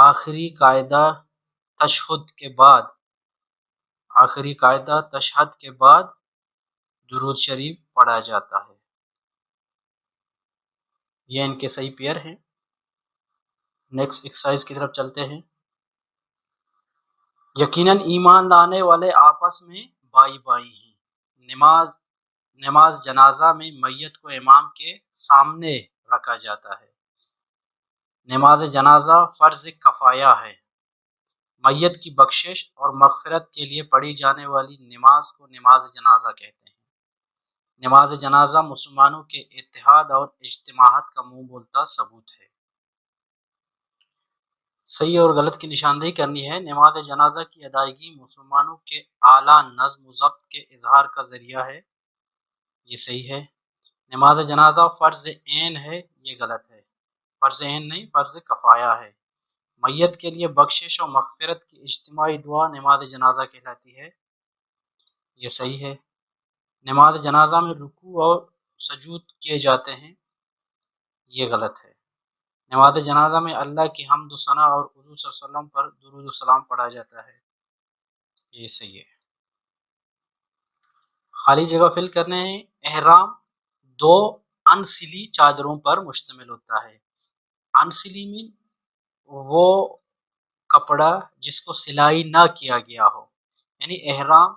آخری قاعدہ تشہد کے بعد درود شریف پڑھا جاتا ہے۔ یہ ان کے صحیح پیئر ہیں۔ نیکسٹ ایکسرسائز کی طرف چلتے ہیں۔ یقیناً ایمان لانے والے آپس میں بھائی بھائی ہیں۔ نماز جنازہ میں میت کو امام کے سامنے رکھا جاتا ہے۔ نماز جنازہ فرض کفایہ ہے۔ میت کی بخشش اور مغفرت کے لیے پڑھی جانے والی نماز کو نماز جنازہ کہتے ہیں۔ نماز جنازہ مسلمانوں کے اتحاد اور اجتماعات کا منہ بولتا ثبوت ہے۔ صحیح اور غلط کی نشاندہی کرنی ہے۔ نماز جنازہ کی ادائیگی مسلمانوں کے اعلیٰ نظم و ضبط کے اظہار کا ذریعہ ہے۔ یہ صحیح ہے۔ نماز جنازہ فرض عین ہے، یہ غلط ہے۔ فرض عین نہیں، فرض کفایہ ہے۔ میت کے لیے بخشش اور مغفرت کی اجتماعی دعا نماز جنازہ کہلاتی ہے۔ یہ صحیح ہے۔ نماز جنازہ میں رکوع اور سجود کیے جاتے ہیں۔ یہ غلط ہے۔ نماز جنازہ میں اللہ کی حمد و ثنا اور حضور صلی اللہ علیہ وسلم پر درود و سلام پڑھا جاتا ہے۔ یہ صحیح ہے۔ خالی جگہ فل کرنے ہیں۔ احرام دو انسلی چادروں پر مشتمل ہوتا ہے۔ انسلی میں وہ کپڑا جس کو سلائی نہ کیا گیا ہو، یعنی احرام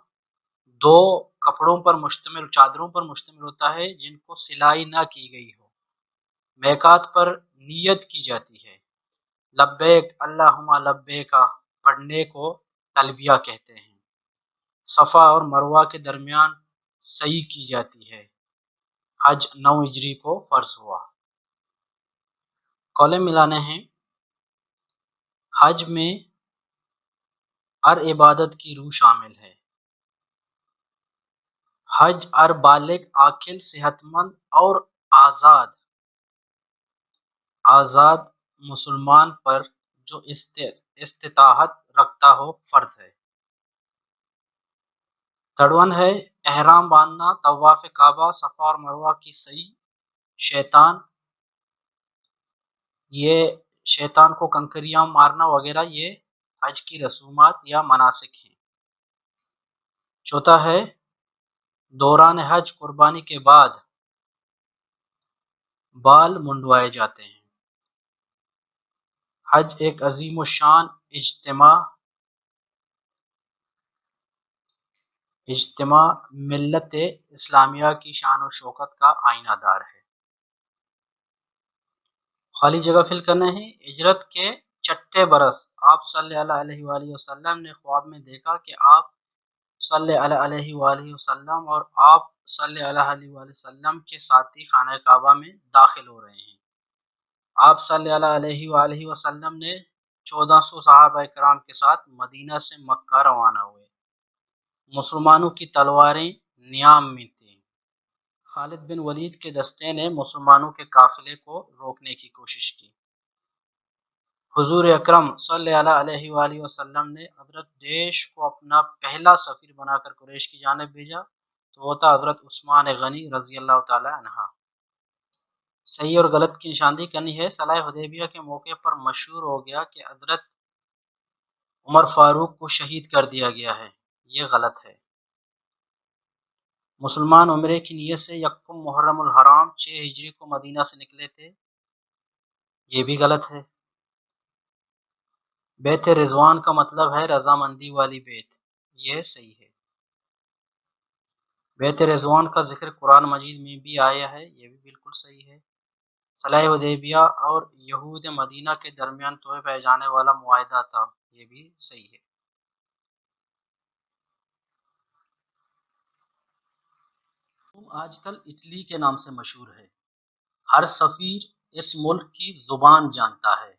دو چادروں پر مشتمل ہوتا ہے جن کو سلائی نہ کی گئی ہو۔ میقات پر نیت کی جاتی ہے۔ لبیک اللہم لبیک پڑھنے کو تلبیہ کہتے ہیں۔ صفا اور مروہ کے درمیان سعی کی جاتی ہے۔ حج 9 ہجری کو فرض ہوا۔ کالم ملانے ہیں۔ حج میں ہر عبادت کی روح شامل ہے۔ حج ہر بالغ، عاقل، صحت مند اور آزاد مسلمان پر جو استطاعت رکھتا ہو فرض ہے۔ 53 ہے احرام باندھنا، طواف کعبہ، صفا اور مروہ کی سعی، شیطان کو کنکریاں مارنا وغیرہ یہ حج کی رسومات یا مناسک ہیں۔ 4 ہے دوران حج قربانی کے بعد بال منڈوائے جاتے ہیں۔ حج ایک عظیم الشان اجتماع ملت اسلامیہ کی شان و شوکت کا آئینہ دار ہے۔ خالی جگہ فل کرنے ہیں۔ ہجرت کے چھٹے برس آپ صلی اللہ علیہ وآلہ وسلم نے خواب میں دیکھا کہ آپ صلی اللہ علیہ وآلہ وسلم اور آپ صلی اللہ علیہ وآلہ وسلم کے ساتھی خانہ کعبہ میں داخل ہو رہے ہیں۔ آپ صلی اللہ علیہ وآلہ وسلم نے 1400 صحابہ کرام کے ساتھ مدینہ سے مکہ روانہ ہوئے۔ مسلمانوں کی تلواریں نیام میں تھیں۔ خالد بن ولید کے دستے نے مسلمانوں کے قافلے کو روکنے کی کوشش کی۔ حضور اکرم صلی اللہ علیہ وآلہ وسلم نے حضرت دیش کو اپنا پہلا سفیر بنا کر قریش کی جانب بھیجا، تو وہ تھا حضرت عثمان غنی رضی اللہ تعالی عنہ۔ صحیح اور غلط کی نشاندہی کرنی ہے۔ صلح حدیبیہ کے موقع پر مشہور ہو گیا کہ حضرت عمر فاروق کو شہید کر دیا گیا ہے، یہ غلط ہے۔ مسلمان عمرے کی نیت سے یکم محرم الحرام 6 ہجری کو مدینہ سے نکلے تھے، یہ بھی غلط ہے۔ بیت رضوان کا مطلب ہے رضامندی والی بیت، یہ صحیح ہے۔ بیت رضوان کا ذکر قرآن مجید میں بھی آیا ہے، یہ بھی بالکل صحیح ہے۔ صلح حدیبیہ اور یہود مدینہ کے درمیان توڑے پہ جانے والا معاہدہ تھا، یہ بھی صحیح ہے۔ آج کل اٹلی کے نام سے مشہور ہے۔ ہر سفیر اس ملک کی زبان جانتا ہے۔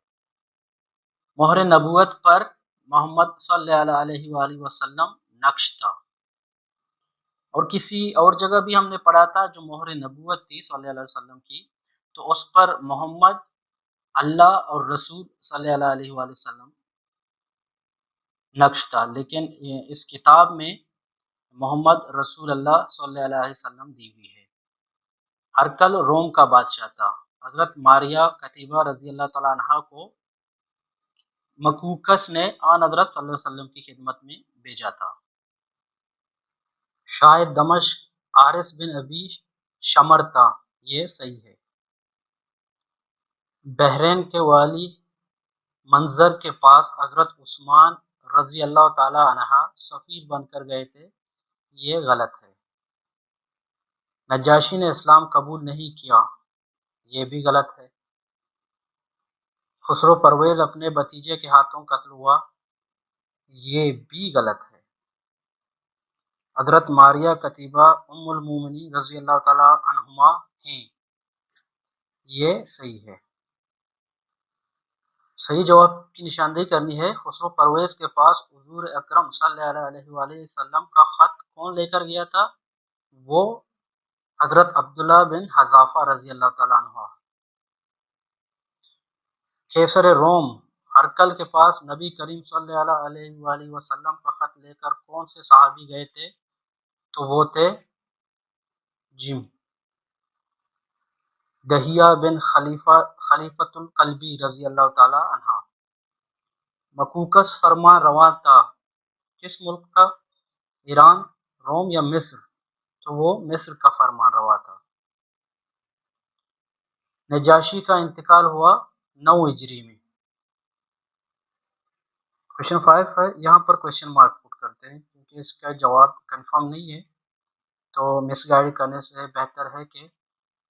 مہر نبوت پر محمد صلی اللہ علیہ وآلہ وسلم نقش تھا۔ اور کسی اور جگہ بھی ہم نے پڑھا تھا جو مہر نبوت تھی صلی اللہ علیہ وسلم کی، تو اس پر محمد، اللہ اور رسول صلی اللہ علیہ وآلہ وسلم نقش تھا، لیکن اس کتاب میں محمد رسول اللہ صلی اللہ علیہ وسلم دی ہوئی ہے۔ ہرکل روم کا بادشاہ تھا۔ حضرت ماریہ کتیبہ رضی اللہ تعالیٰ عنہ کو مکوکس نے آن حضرت صلی اللہ علیہ وسلم کی خدمت میں بھیجا تھا۔ شاید دمشق حارث بن ابی شمر تھا، یہ صحیح ہے۔ بحرین کے والی منظر کے پاس حضرت عثمان رضی اللہ تعالی عنہ سفیر بن کر گئے تھے، یہ غلط ہے۔ نجاشی نے اسلام قبول نہیں کیا، یہ بھی غلط ہے۔ خسرو پرویز اپنے بھتیجے کے ہاتھوں قتل ہوا، یہ بھی غلط ہے۔ حضرت ماریہ قتیبہ ام المومنین رضی اللہ تعالی عنہما ہیں، یہ صحیح ہے۔ صحیح جواب کی نشاندہی کرنی ہے۔ خسرو پرویز کے پاس حضور اکرم صلی اللہ علیہ وآلہ وسلم کا خط کون لے کر گیا تھا؟ وہ حضرت عبداللہ بن حذافہ رضی اللہ تعالیٰ عنہ۔ کیسر روم ہرقل کے پاس نبی کریم صلی اللہ علیہ وآلہ وسلم کا خط لے کر کون سے صحابی گئے تھے؟ تو وہ تھے دہیہ بن خلیفۃ الکلبی رضی اللہ تعالی عنہ۔ مکوکس فرمان روا تھا کس ملک کا؟ ایران، روم یا مصر؟ تو وہ مصر کا فرمان روا تھا۔ نجاشی کا انتقال ہوا 9 ہجری میں۔ کوشچن 5 ہے، یہاں پر کوشچن مارک پٹ کرتے ہیں کیونکہ اس کا جواب کنفرم نہیں ہے، تو مس گائیڈ کرنے سے بہتر ہے کہ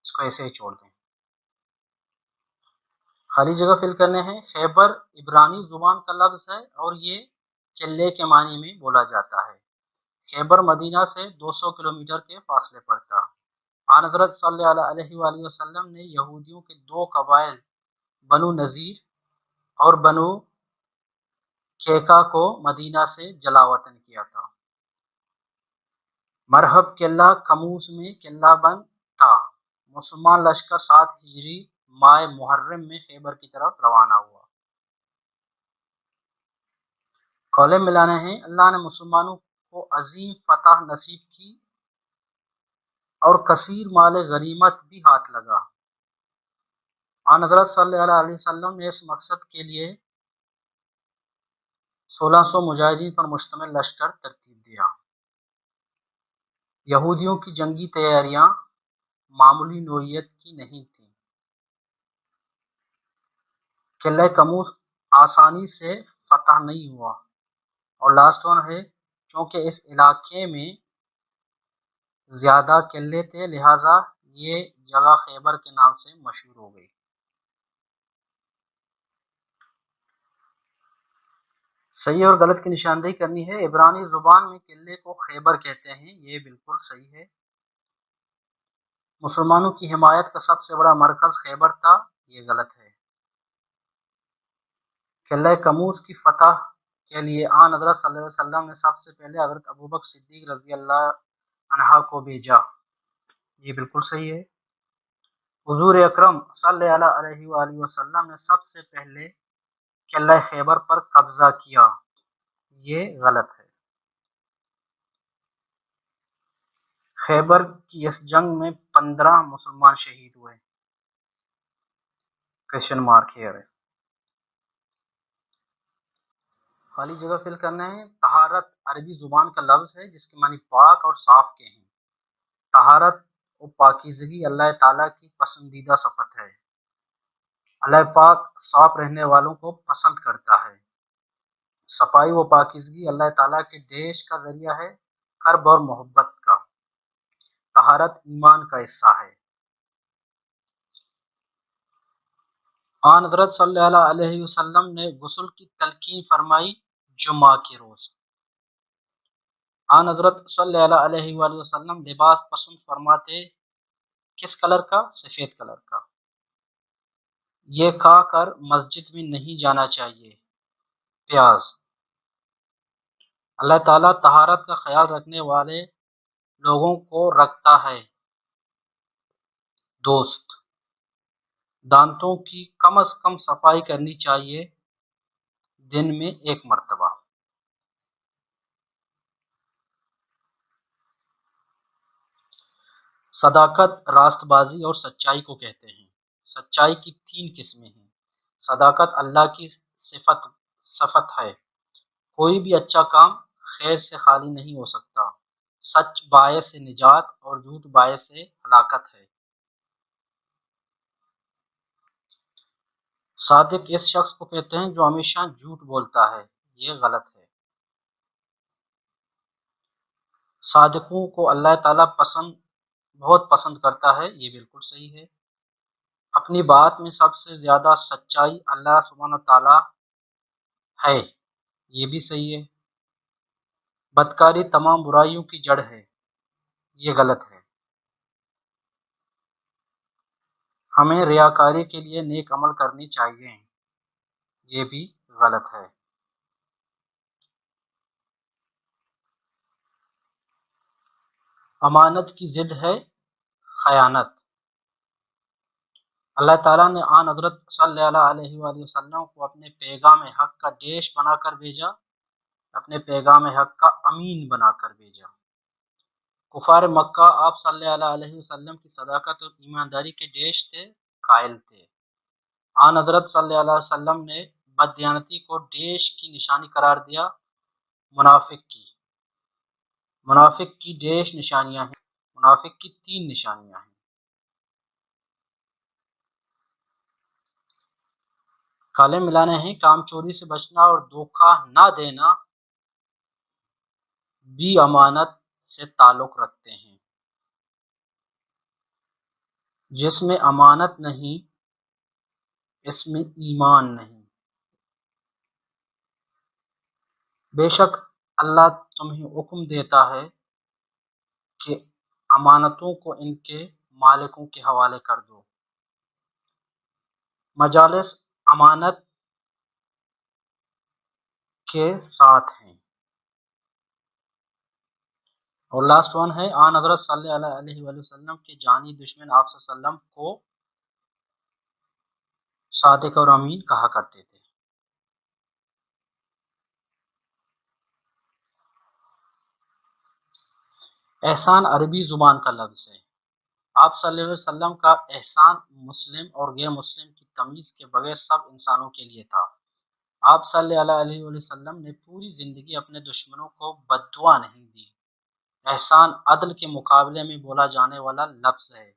اس کو ایسے ہی چھوڑ دیں۔ خالی جگہ فل کرنے ہیں۔ خیبر عبرانی زبان کا لفظ ہے اور یہ قلعے کے معنی میں بولا جاتا ہے۔ خیبر مدینہ سے 200 کلومیٹر کے فاصلے پر تھا۔ آن حضرت صلی اللہ علیہ وآلہ وسلم نے یہودیوں کے 2 قبائل بنو نذیر اور بنو کیکا کو مدینہ سے جلا وطن کیا تھا۔ مرحب قلعہ کموس میں قلعہ بند تھا۔ مسلمان لشکر 7 ہجری ماہ محرم میں خیبر کی طرف روانہ ہوا۔ کالم ملانے ہیں۔ اللہ نے مسلمانوں کو عظیم فتح نصیب کی اور کثیر مال غنیمت بھی ہاتھ لگا۔ آن حضرت صلی اللہ علیہ وسلم نے اس مقصد کے لیے 1600 مجاہدین پر مشتمل لشکر ترتیب دیا۔ یہودیوں کی جنگی تیاریاں معمولی نوعیت کی نہیں تھیں۔ قلعہ کموس آسانی سے فتح نہیں ہوا۔ اور لاسٹ ون ہے، چونکہ اس علاقے میں زیادہ قلعے تھے لہٰذا یہ جگہ خیبر کے نام سے مشہور ہو گئی۔ صحیح اور غلط کی نشاندہی کرنی ہے۔ عبرانی زبان میں قلعے کو خیبر کہتے ہیں، یہ بالکل صحیح ہے۔ مسلمانوں کی حمایت کا سب سے بڑا مرکز خیبر تھا، یہ غلط ہے۔ قلعہ کموس کی فتح کے لیے آن حضرت صلی اللہ علیہ وسلم نے سب سے پہلے حضرت ابوبکر صدیق رضی اللہ عنہ کو بھیجا، یہ بالکل صحیح ہے۔ حضور اکرم صلی اللہ علیہ وآلہ وسلم نے سب سے پہلے قلعہ خیبر پر قبضہ کیا، یہ غلط ہے۔ خیبر کی اس جنگ میں 15 مسلمان شہید ہوئے۔ کوشچن مارک ہیئر ہے۔ خالی جگہ فل کرنا ہے۔ طہارت عربی زبان کا لفظ ہے جس کے معنی پاک اور صاف کے ہیں۔ طہارت و پاکیزگی اللہ تعالیٰ کی پسندیدہ صفت ہے۔ اللہ پاک صاف رہنے والوں کو پسند کرتا ہے۔ صفائی و پاکیزگی اللہ تعالیٰ کے دیش کا ذریعہ ہے، قرب اور محبت کا۔ طہارت ایمان کا حصہ ہے۔ آن حضرت صلی اللہ علیہ وسلم نے غسل کی تلقین فرمائی جمعہ کے روز۔ آن حضرت صلی اللہ علیہ وآلہ وسلم لباس پسند فرماتے کس کلر کا؟ سفید کلر کا۔ یہ کھا کر مسجد میں نہیں جانا چاہیے، پیاز۔ اللہ تعالیٰ طہارت کا خیال رکھنے والے لوگوں کو رکھتا ہے دوست۔ دانتوں کی کم از کم صفائی کرنی چاہیے، دن میں 1 مرتبہ۔ صداقت راست بازی اور سچائی کو کہتے ہیں۔ سچائی کی 3 قسمیں ہیں۔ صداقت اللہ کی صفت ہے۔ کوئی بھی اچھا کام خیر سے خالی نہیں ہو سکتا۔ سچ باعث نجات اور جھوٹ باعث ہلاکت ہے۔ صادق اس شخص کو کہتے ہیں جو ہمیشہ جھوٹ بولتا ہے، یہ غلط ہے۔ صادقوں کو اللہ تعالیٰ بہت پسند کرتا ہے، یہ بالکل صحیح ہے۔ اپنی بات میں سب سے زیادہ سچائی اللہ سبحانہ تعالیٰ ہے، یہ بھی صحیح ہے۔ بدکاری تمام برائیوں کی جڑ ہے، یہ غلط ہے۔ ہمیں ریاکاری کے لیے نیک عمل کرنی چاہیے، یہ بھی غلط ہے۔ امانت کی ضد ہے خیانت۔ اللہ تعالیٰ نے آن حضرت صلی اللہ علیہ وآلہ وسلم کو اپنے پیغام حق کا ڈیش بنا کر بھیجا، اپنے پیغام حق کا امین بنا کر بھیجا۔ کفار مکہ آپ صلی اللہ علیہ وسلم کی صداقت اور ایمانداری کے ڈیش تھے، قائل تھے۔ آن حضرت صلی اللہ علیہ وسلم نے بددیانتی کو ڈیش کی نشانی قرار دیا۔ منافق کی ڈیش نشانیاں ہیں، منافق کی 3 نشانیاں ہیں۔ کالے ملانے ہیں، کام چوری سے بچنا اور دھوکہ نہ دینا بھی امانت سے تعلق رکھتے ہیں۔ جس میں امانت نہیں، اس میں ایمان نہیں۔ بے شک اللہ تمہیں حکم دیتا ہے کہ امانتوں کو ان کے مالکوں کے حوالے کر دو۔ مجالس امانت کے ساتھ ہیں۔ اور لاسٹ ون ہے، آن حضرت صلی اللہ علیہ وآلہ وسلم کے جانی دشمن آپ صلی اللہ علیہ وسلم کو صادق اور امین کہا کرتے تھے۔ احسان عربی زبان کا لفظ ہے۔ آپ صلی اللہ علیہ وسلم کا احسان مسلم اور غیر مسلم کی تمیز کے بغیر سب انسانوں کے لیے تھا۔ آپ صلی اللہ علیہ وسلم نے پوری زندگی اپنے دشمنوں کو بد دعا نہیں دی۔ احسان عدل کے مقابلے میں بولا جانے والا لفظ ہے۔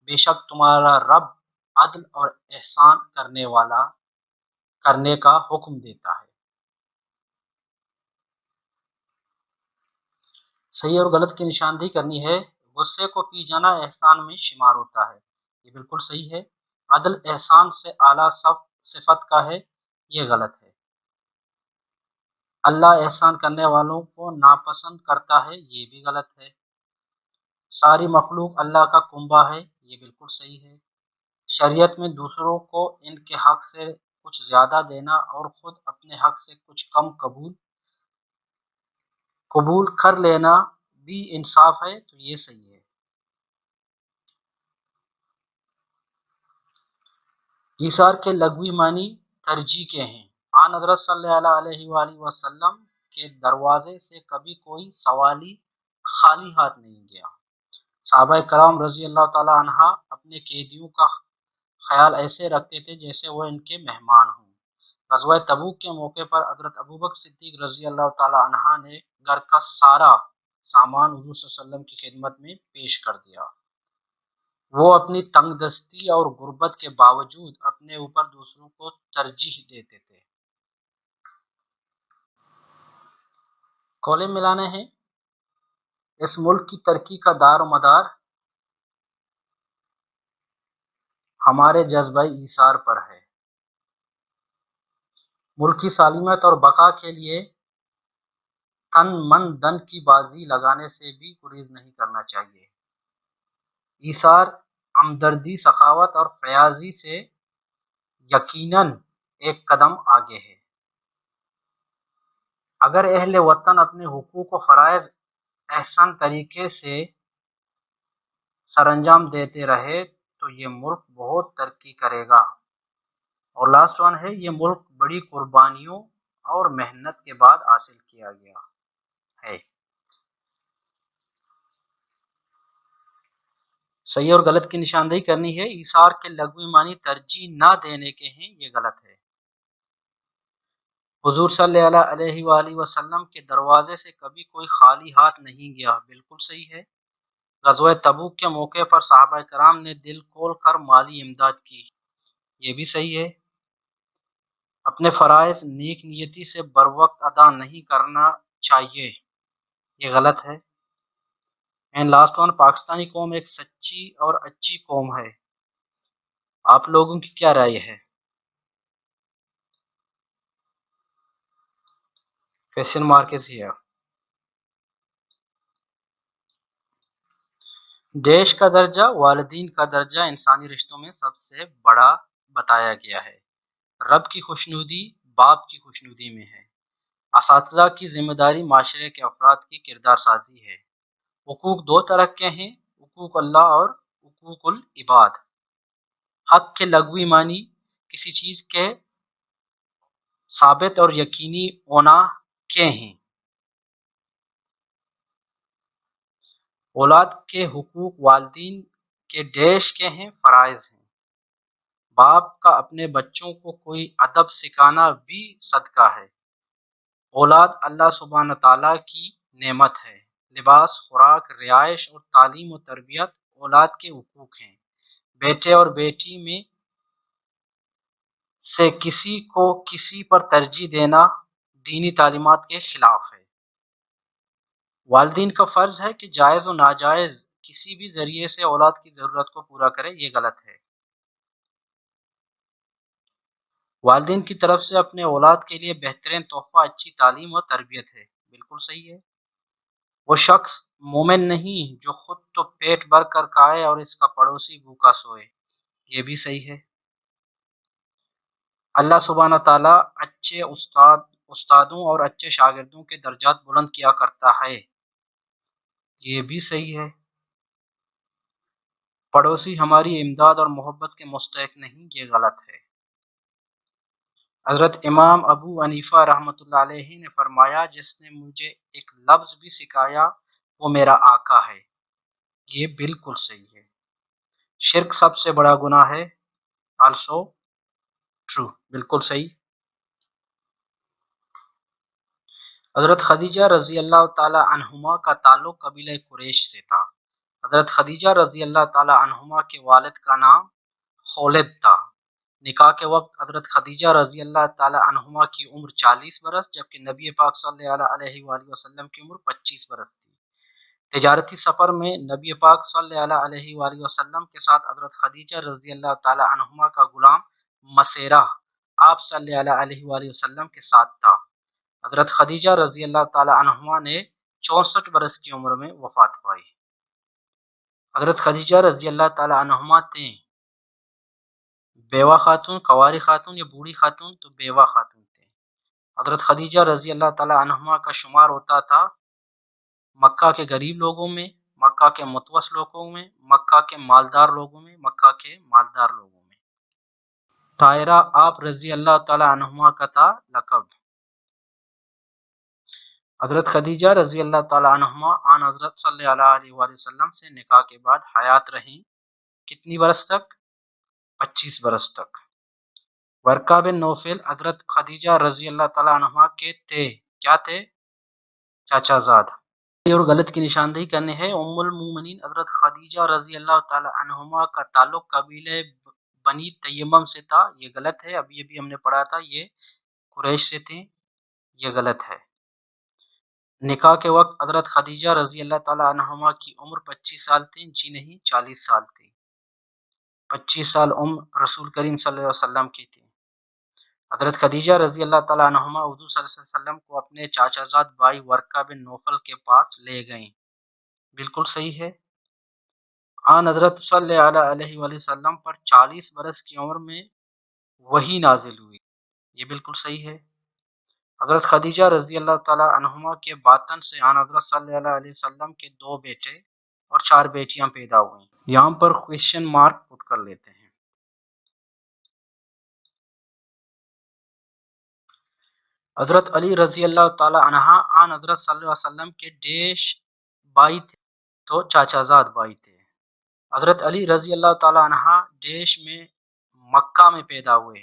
بے شک تمہارا رب عدل اور احسان کرنے کا حکم دیتا ہے۔ صحیح اور غلط کی نشاندہی کرنی ہے۔ غصے کو پی جانا احسان میں شمار ہوتا ہے، یہ بالکل صحیح ہے۔ عدل احسان سے اعلیٰ صفت کا ہے، یہ غلط ہے۔ اللہ احسان کرنے والوں کو ناپسند کرتا ہے، یہ بھی غلط ہے۔ ساری مخلوق اللہ کا کنبہ ہے، یہ بالکل صحیح ہے۔ شریعت میں دوسروں کو ان کے حق سے کچھ زیادہ دینا اور خود اپنے حق سے کچھ کم قبول کر لینا بھی انصاف ہے، تو یہ صحیح ہے۔ ایثار کے لغوی معنی ترجیح کے ہیں۔ آن حضرت صلی اللہ علیہ وآلہ وسلم کے دروازے سے کبھی کوئی سوالی خالی ہاتھ نہیں گیا۔ صحابہ کرام رضی اللہ تعالی عنہ اپنے قیدیوں کا خیال ایسے رکھتے تھے جیسے وہ ان کے مہمان ہوں۔ غزوہ تبوک کے موقع پر حضرت ابوبکر صدیق رضی اللہ تعالی عنہ نے گھر کا سارا سامان حضور صلی اللہ علیہ وسلم کی خدمت میں پیش کر دیا۔ وہ اپنی تنگ دستی اور غربت کے باوجود اپنے اوپر دوسروں کو ترجیح دیتے تھے۔ کولے ملانے ہیں، اس ملک کی ترقی کا دار و مدار ہمارے جذبہ ایثار پر ہے۔ ملک کی سالمیت اور بقا کے لیے تن من دن کی بازی لگانے سے بھی گریز نہیں کرنا چاہیے۔ ایثار ہمدردی، سخاوت اور فیاضی سے یقیناً ایک قدم آگے ہے۔ اگر اہل وطن اپنے حقوق و فرائض احسن طریقے سے سرانجام دیتے رہے تو یہ ملک بہت ترقی کرے گا۔ اور لاسٹ ون ہے، یہ ملک بڑی قربانیوں اور محنت کے بعد حاصل کیا گیا ہے۔ صحیح اور غلط کی نشاندہی کرنی ہے۔ ایثار کے لغوی معنی ترجیح نہ دینے کے ہیں، یہ غلط ہے۔ حضور صلی اللہ علیہ وآلہ وسلم کے دروازے سے کبھی کوئی خالی ہاتھ نہیں گیا، بالکل صحیح ہے۔ غزوہ تبوک کے موقع پر صحابہ کرام نے دل کھول کر مالی امداد کی، یہ بھی صحیح ہے۔ اپنے فرائض نیک نیتی سے بروقت ادا نہیں کرنا چاہیے، یہ غلط ہے۔ اینڈ لاسٹ ون، پاکستانی قوم ایک سچی اور اچھی قوم ہے، آپ لوگوں کی کیا رائے ہے؟ Question mark is here. دیش کا درجہ، والدین کا درجہ انسانی رشتوں میں سب سے بڑا بتایا گیا ہے۔ رب کی خوشنودی باپ کی خوشنودی میں ہے۔ اساتذہ کی ذمہ داری معاشرے کے افراد کی کردار سازی ہے۔ حقوق دو طرح کے ہیں، حقوق اللہ اور حقوق العباد۔ حق کے لغوی معنی کسی چیز کے ثابت اور یقینی ہونا کے ہیں۔ اولاد کے حقوق والدین کے ڈیش کے ہیں، فرائض ہیں۔ باپ کا اپنے بچوں کو کوئی ادب سکھانا بھی صدقہ ہے۔ اولاد اللہ سبحانہ تعالیٰ کی نعمت ہے۔ لباس، خوراک، رہائش اور تعلیم و تربیت اولاد کے حقوق ہیں۔ بیٹے اور بیٹی میں سے کسی کو کسی پر ترجیح دینا دینی تعلیمات کے خلاف ہے۔ والدین کا فرض ہے کہ جائز و ناجائز کسی بھی ذریعے سے اولاد کی ضرورت کو پورا کرے، یہ غلط ہے۔ والدین کی طرف سے اپنے اولاد کے لیے بہترین تحفہ اچھی تعلیم و تربیت ہے، بالکل صحیح ہے۔ وہ شخص مومن نہیں جو خود تو پیٹ بھر کر کھائے اور اس کا پڑوسی بھوکا سوئے، یہ بھی صحیح ہے۔ اللہ سبحانہ تعالیٰ اچھے استادوں اور اچھے شاگردوں کے درجات بلند کیا کرتا ہے، یہ بھی صحیح ہے۔ پڑوسی ہماری امداد اور محبت کے مستحق نہیں، یہ غلط ہے۔ حضرت امام ابو حنیفہ رحمۃ اللہ علیہ نے فرمایا، جس نے مجھے ایک لفظ بھی سکھایا وہ میرا آقا ہے، یہ بالکل صحیح ہے۔ شرک سب سے بڑا گناہ ہے، آلسو ٹرو، بالکل صحیح۔ حضرت خدیجہ رضی اللہ تعالی عنہما کا تعلق قبیلہ قریش سے تھا۔ حضرت خدیجہ رضی اللہ تعالی عنہما کے والد کا نام خولد تھا۔ نکاح کے وقت حضرت خدیجہ رضی اللہ تعالی عنہما کی عمر 40 برس جبکہ نبی پاک صلی اللہ علیہ وآلہ وسلم کی عمر 25 برس تھی۔ تجارتی سفر میں نبی پاک صلی اللہ علیہ وآلہ وسلم کے ساتھ حضرت خدیجہ رضی اللہ تعالی عنہما کا غلام مسیرہ آپ صلی اللہ علیہ وآلہ وسلم کے ساتھ تھا۔ حضرت خدیجہ رضی اللہ تعالی عنہما نے 64 برس کی عمر میں وفات پائی۔ حضرت خدیجہ رضی اللہ تعالی عنہما تھیں بیوہ خاتون، کنواری خاتون یا بوڑھی خاتون؟ تو بیوہ خاتون تھے۔ حضرت خدیجہ رضی اللہ تعالی عنہما کا شمار ہوتا تھا مکہ کے غریب لوگوں میں، مکہ کے متوسط لوگوں میں، مکہ کے مالدار لوگوں میں، مکہ کے مالدار لوگوں میں۔ طاہرہ آپ رضی اللہ تعالی عنہما کا تھا لقب۔ حضرت خدیجہ رضی اللہ تعالی عنہما آن حضرت صلی اللہ علیہ وآلہ وسلم سے نکاح کے بعد حیات رہیں، کتنی برس تک؟ 25 برس تک۔ ورقہ بن نوفل حضرت خدیجہ رضی اللہ تعالی عنہما کے تھے، کیا تھے؟ چاچا زاد۔ اور غلط کی نشاندہی کرنے ہے۔ ام المومنین حضرت خدیجہ رضی اللہ تعالی عنہما کا تعلق قبیلہ بنی تیمم سے تھا، یہ غلط ہے۔ ابھی ابھی ہم نے پڑھا تھا یہ قریش سے تھے، یہ غلط ہے۔ نکاح کے وقت حضرت خدیجہ رضی اللہ تعالی عنہما کی عمر 25 سال تھی، جی نہیں 40 سال تھی۔ 25 سال عمر رسول کریم صلی اللہ علیہ وسلم کی تھی۔ حضرت خدیجہ رضی اللہ تعالی عنہما حضور صلی اللہ علیہ وسلم کو اپنے چاچا زاد بھائی ورقہ بن نوفل کے پاس لے گئیں، بالکل صحیح ہے۔ آن حضرت صلی اللہ علیہ وآلہ وسلم پر 40 برس کی عمر میں وحی نازل ہوئی، یہ بالکل صحیح ہے۔ حضرت خدیجہ رضی اللہ تعالی عنہما کے باطن سے آن حضرت صلی اللہ علیہ وسلم کے 2 بیٹے اور 4 بیٹیاں پیدا ہوئیں۔ یہاں پر کویشچن مارک پٹ کر لیتے ہیں۔ حضرت علی رضی اللہ تعالی عنہ آن حضرت صلی اللہ علیہ وسلم کے ڈیش بھائی تھے؟ تو چاچا زاد بھائی تھے۔ حضرت علی رضی اللہ تعالی عنہ ڈیش میں مکہ میں پیدا ہوئے؟